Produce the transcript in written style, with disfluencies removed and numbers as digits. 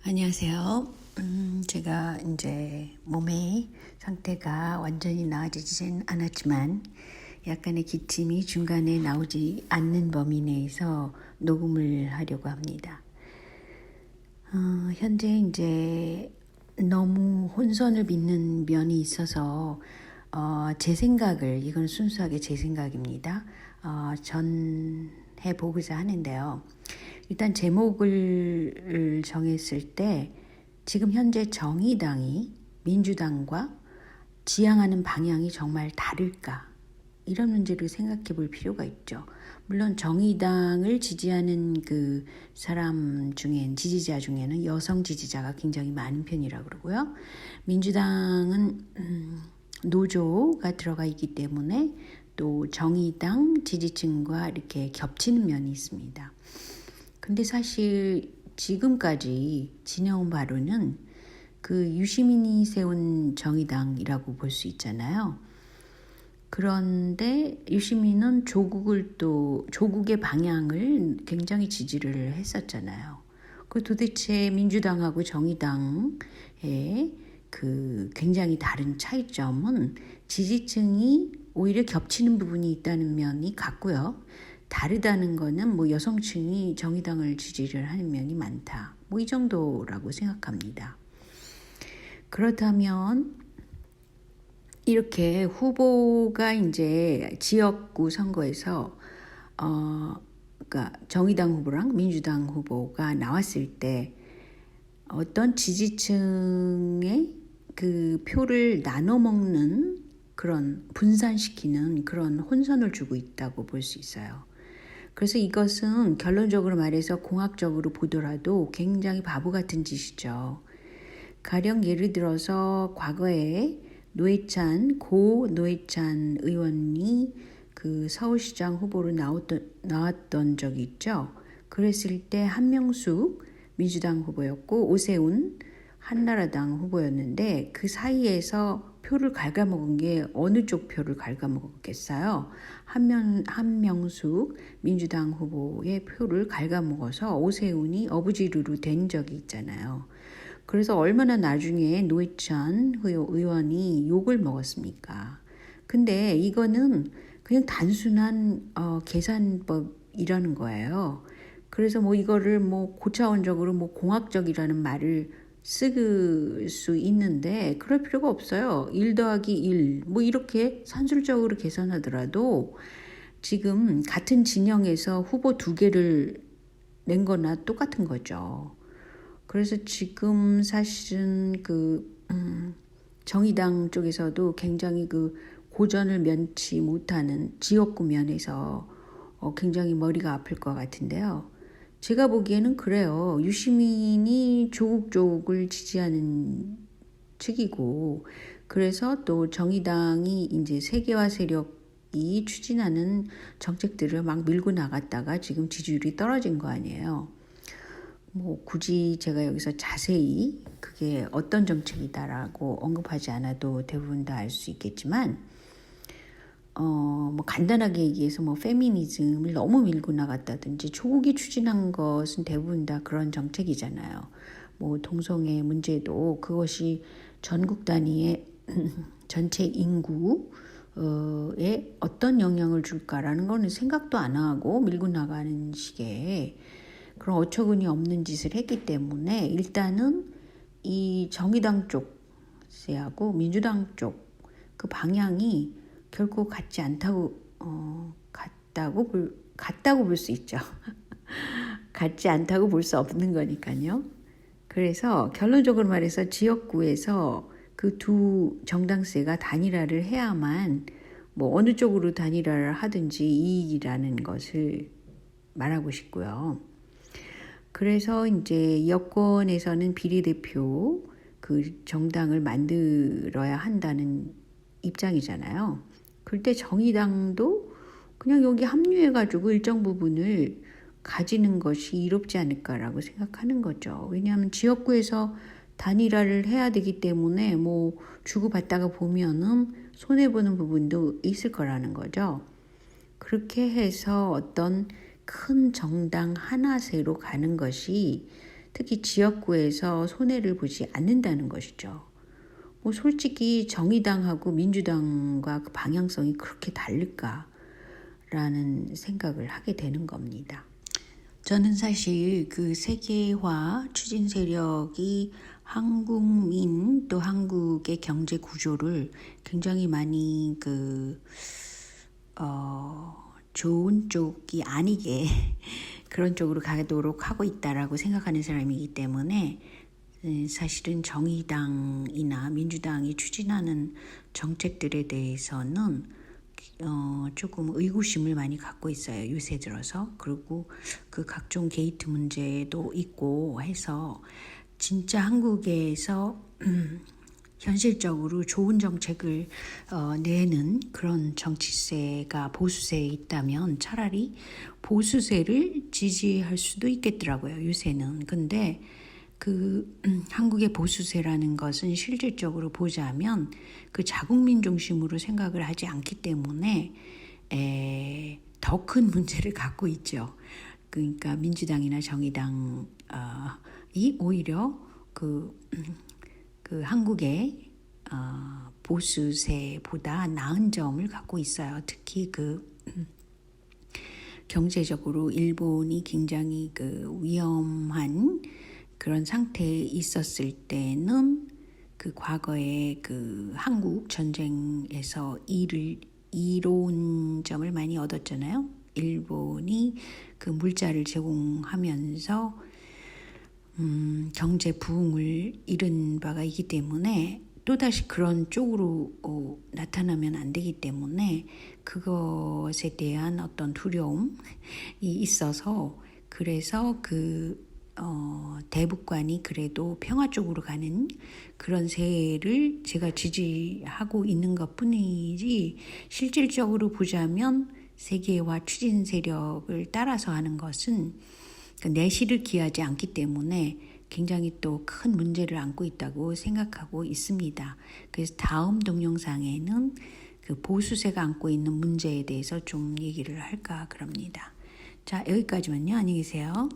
안녕하세요. 제가 이제 몸의 상태가 완전히 나아지진 않았지만 약간의 기침이 중간에 나오지 않는 범위 내에서 녹음을 하려고 합니다. 현재 이제 너무 혼선을 빚는 면이 있어서 제 생각을, 이건 순수하게 제 생각입니다. 전해 보고자 하는데요. 일단 제목을 정했을 때 지금 현재 정의당이 민주당과 지향하는 방향이 정말 다를까? 이런 문제를 생각해 볼 필요가 있죠. 물론 정의당을 지지하는 그 사람 중엔, 지지자 중에는 여성 지지자가 굉장히 많은 편이라고 그러고요. 민주당은 노조가 들어가 있기 때문에 또 정의당 지지층과 이렇게 겹치는 면이 있습니다. 근데 사실 지금까지 지녀온 바로는 그 유시민이 세운 정의당이라고 볼 수 있잖아요. 그런데 유시민은 조국의 방향을 굉장히 지지를 했었잖아요. 그 도대체 민주당하고 정의당의 그 굉장히 다른 차이점은 지지층이 오히려 겹치는 부분이 있다는 면이 같고요. 다르다는 거는 뭐 여성층이 정의당을 지지를 하는 면이 많다. 뭐 이 정도라고 생각합니다. 그렇다면 이렇게 후보가 이제 지역구 선거에서 그러니까 정의당 후보랑 민주당 후보가 나왔을 때 어떤 지지층의 그 표를 나눠 먹는 그런 분산시키는 그런 혼선을 주고 있다고 볼 수 있어요. 그래서 이것은 결론적으로 말해서 공학적으로 보더라도 굉장히 바보 같은 짓이죠. 가령 예를 들어서 과거에 고 노회찬 의원이 그 서울시장 후보로 나왔던 적이 있죠. 그랬을 때 한명숙 민주당 후보였고 오세훈 한나라당 후보였는데 그 사이에서 표를 갉아먹은 게 어느 쪽 표를 갉아먹었겠어요? 한명숙 민주당 후보의 표를 갉아먹어서 오세훈이 어부지리로 된 적이 있잖아요. 그래서 얼마나 나중에 노회찬 의원이 욕을 먹었습니까? 근데 이거는 그냥 단순한 계산법이라는 거예요. 그래서 뭐 이거를 뭐 고차원적으로 뭐 공학적이라는 말을 쓸 수 있는데 그럴 필요가 없어요. 1 더하기 1 뭐 이렇게 산술적으로 계산하더라도 지금 같은 진영에서 후보 2개를 낸 거나 똑같은 거죠. 그래서 지금 사실은 그 정의당 쪽에서도 굉장히 그 고전을 면치 못하는 지역구 면에서 굉장히 머리가 아플 것 같은데요. 제가 보기에는 그래요. 유시민이 조국 쪽을 지지하는 측이고, 그래서 또 정의당이 이제 세계화 세력이 추진하는 정책들을 막 밀고 나갔다가 지금 지지율이 떨어진 거 아니에요. 뭐 굳이 제가 여기서 자세히 그게 어떤 정책이다라고 언급하지 않아도 대부분 다 알 수 있겠지만 뭐 간단하게 얘기해서 뭐 페미니즘을 너무 밀고 나갔다든지 조국이 추진한 것은 대부분 다 그런 정책이잖아요. 뭐 동성애 문제도 그것이 전국 단위의 전체 인구에 어떤 영향을 줄까라는 거는 생각도 안 하고 밀고 나가는 식의 그런 어처구니 없는 짓을 했기 때문에 일단은 이 정의당 쪽하고 민주당 쪽 그 방향이 결코 같지 않다고 같다고 볼 수 있죠. 같지 않다고 볼 수 없는 거니까요. 그래서 결론적으로 말해서 지역구에서 그 두 정당세가 단일화를 해야만 뭐 어느 쪽으로 단일화를 하든지 이익이라는 것을 말하고 싶고요. 그래서 이제 여권에서는 비례대표 그 정당을 만들어야 한다는 입장이잖아요. 그럴 때 정의당도 그냥 여기 합류해가지고 일정 부분을 가지는 것이 이롭지 않을까라고 생각하는 거죠. 왜냐하면 지역구에서 단일화를 해야 되기 때문에 뭐 주고받다가 보면은 손해보는 부분도 있을 거라는 거죠. 그렇게 해서 어떤 큰 정당 하나세로 가는 것이 특히 지역구에서 손해를 보지 않는다는 것이죠. 뭐 솔직히 정의당하고 민주당과 그 방향성이 그렇게 다를까라는 생각을 하게 되는 겁니다. 저는 사실 그 세계화 추진 세력이 한국민 또 한국의 경제 구조를 굉장히 많이 좋은 쪽이 아니게 그런 쪽으로 가도록 하고 있다라고 생각하는 사람이기 때문에 사실은 정의당이나 민주당이 추진하는 정책들에 대해서는 조금 의구심을 많이 갖고 있어요. 요새 들어서. 그리고 그 각종 게이트 문제도 있고 해서 진짜 한국에서 현실적으로 좋은 정책을 내는 그런 정치세가 보수세에 있다면 차라리 보수세를 지지할 수도 있겠더라고요. 요새는. 근데 한국의 보수세라는 것은 실질적으로 보자면 그 자국민 중심으로 생각을 하지 않기 때문에 더 큰 문제를 갖고 있죠. 그러니까 민주당이나 정의당이 오히려 그 한국의 보수세보다 나은 점을 갖고 있어요. 특히 경제적으로 일본이 굉장히 위험한 그런 상태에 있었을 때는 과거에 한국 전쟁에서 이로운 점을 많이 얻었잖아요. 일본이 물자를 제공하면서 경제 부흥을 이룬 바가 있기 때문에 또다시 그런 쪽으로 나타나면 안 되기 때문에 그것에 대한 어떤 두려움이 있어서 그래서 대북관이 그래도 평화 쪽으로 가는 그런 세를 제가 지지하고 있는 것뿐이지 실질적으로 보자면 세계화 추진 세력을 따라서 하는 것은 내실을 기하지 않기 때문에 굉장히 또 큰 문제를 안고 있다고 생각하고 있습니다. 그래서 다음 동영상에는 보수세가 안고 있는 문제에 대해서 좀 얘기를 할까 그럽니다. 자, 여기까지만요. 안녕히 계세요.